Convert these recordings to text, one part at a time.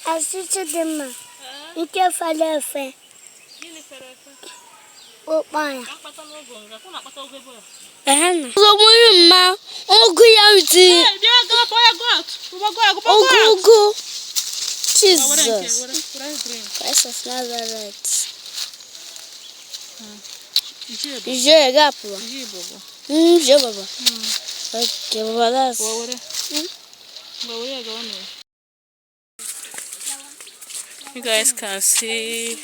I see them. You can't fall off. Oh, my. Ma. Oh, go. Jesus. Christ of Nazareth. Je gap. Je baba. Okay, baba, that's. You guys can see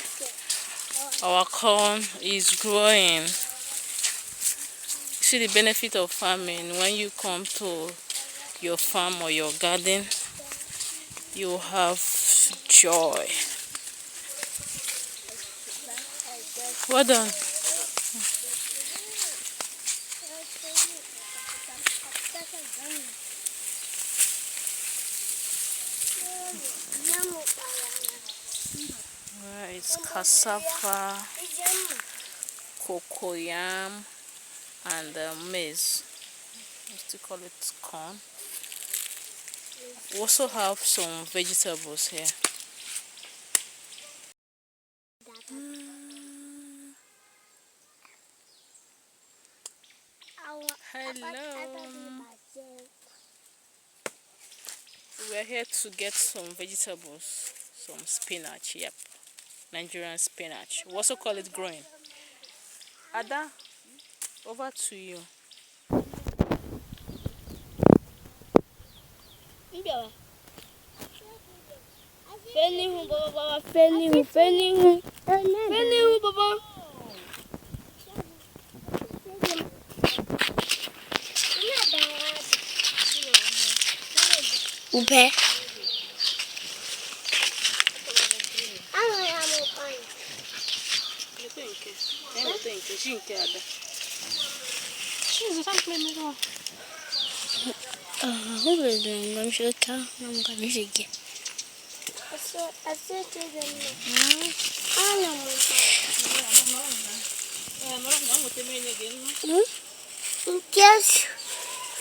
our corn is growing. See the benefit of farming. When you come to your farm or your garden, you have joy. Well done. It's cassava, cocoyam, and maize. We still call it corn. We also have some vegetables here. Hello. We're here to get some vegetables, some spinach. Yep, Nigerian spinach. We also call it growing. Ada, over to you. Fenihu, baba. Upe. Who is doing? I'm sure I'm going to get. I said to them, yes,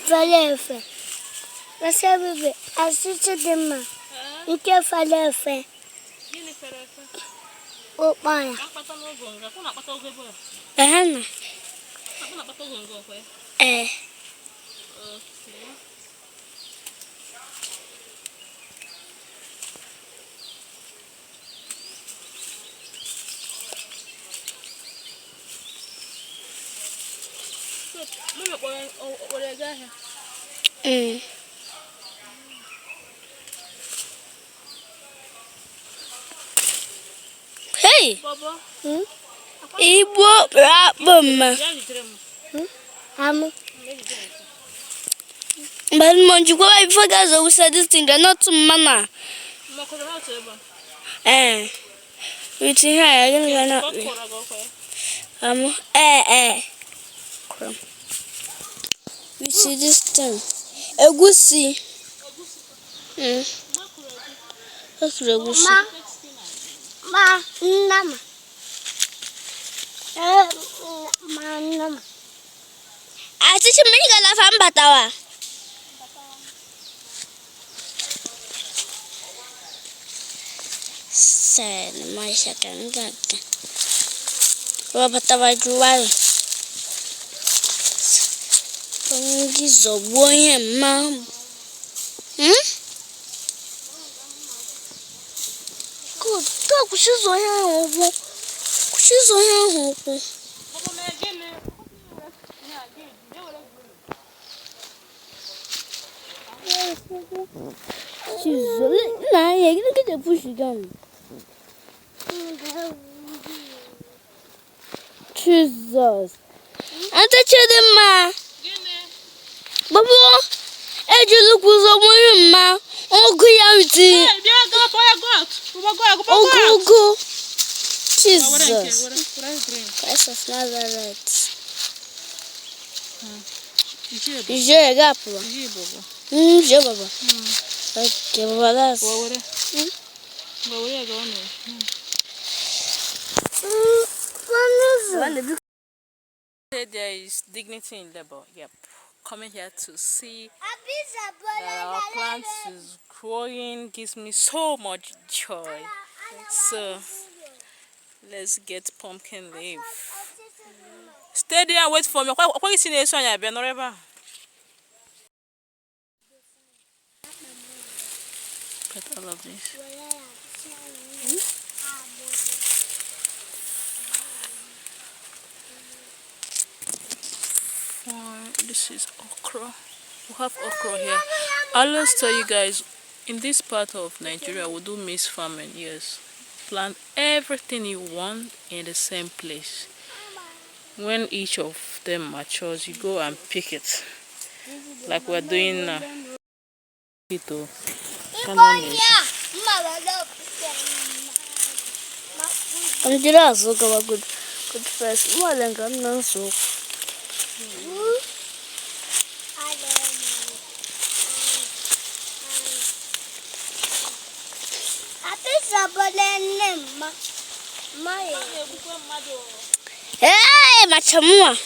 Valefe. Let's have a bit. I said to them, you can't Valefe. Oh, my. Eh. Hey! Igbo rapum. But Monju, go before guys who said this thing, they're not to mama. It's here, I don't know. We see this thing. A goosey. That's the goosey. Ma, nama. Nama. I teach me to laugh and batawa. Sad, my second gun. Batawa Juwal. This is a boy, ma'am. Good. Talk, she's on her. She's on her. She's nah, you're gonna get push it down. Jesus. I touch the ma. Baba, you look with a ma. Oh, go. Jesus. Christ of Nazareth. Je gap. Je baba. Okay, baba, that's. There is dignity in labor. Yep. coming here to see that our plants is growing gives me so much joy. So let's get pumpkin leaf. Stay there and wait for me. What is in this one? Look at all of this. This is okra. We have okra here. I'll just tell you guys, in this part of Nigeria we do maize farming. Yes, plant everything you want in the same place. When each of them matures, you go and pick it, like we're doing now. Good first. More than I'm so. Hey, machamua.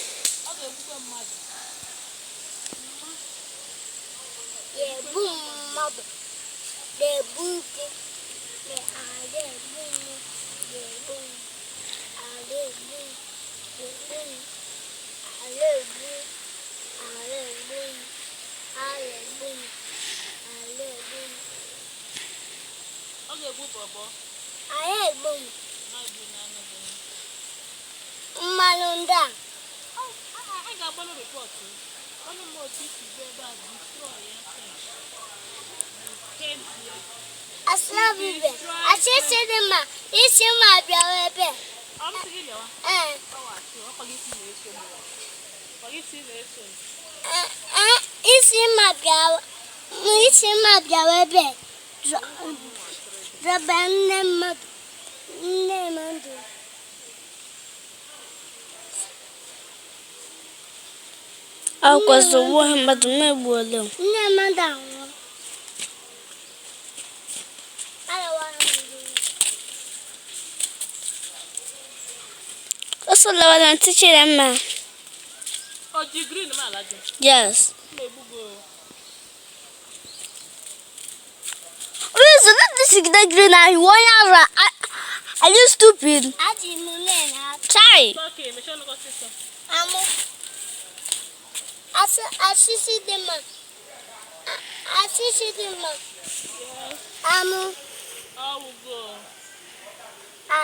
Malunda. Asla bibe. Achese de ma. Isi ma bia ebe. Isi ma bia ebe. Drabanne Nemandu. I was the one, but my brother. Nemanda. Also, Lord, I'm teaching them, man. Oh, you green, man? Yes. Listen, this is the green. Are you stupid? Try. I see them. I see them. I will go. I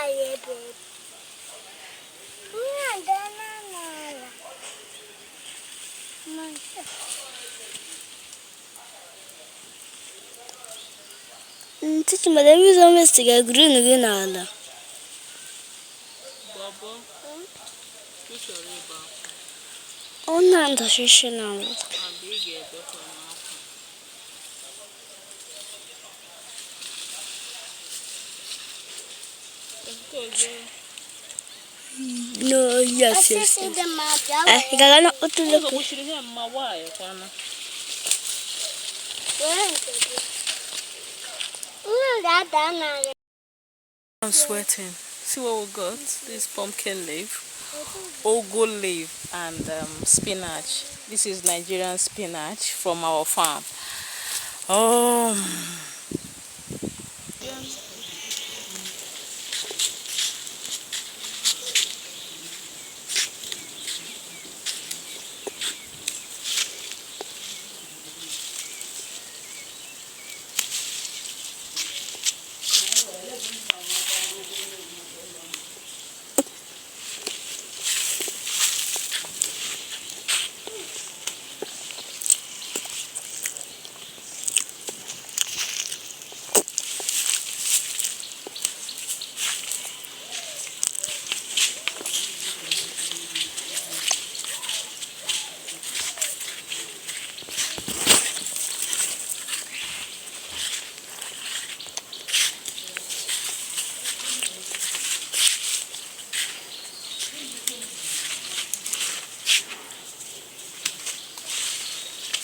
teach my them is almost to get green again. Baba, which are you about? Oh, no, the session now. No, yes, yes. I got not to look. We should hear my wife. I'm sweating. See what we got? This pumpkin leaf, ugu leaf, and spinach. This is Nigerian spinach from our farm. Oh.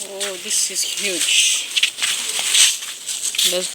Oh, this is huge. Let's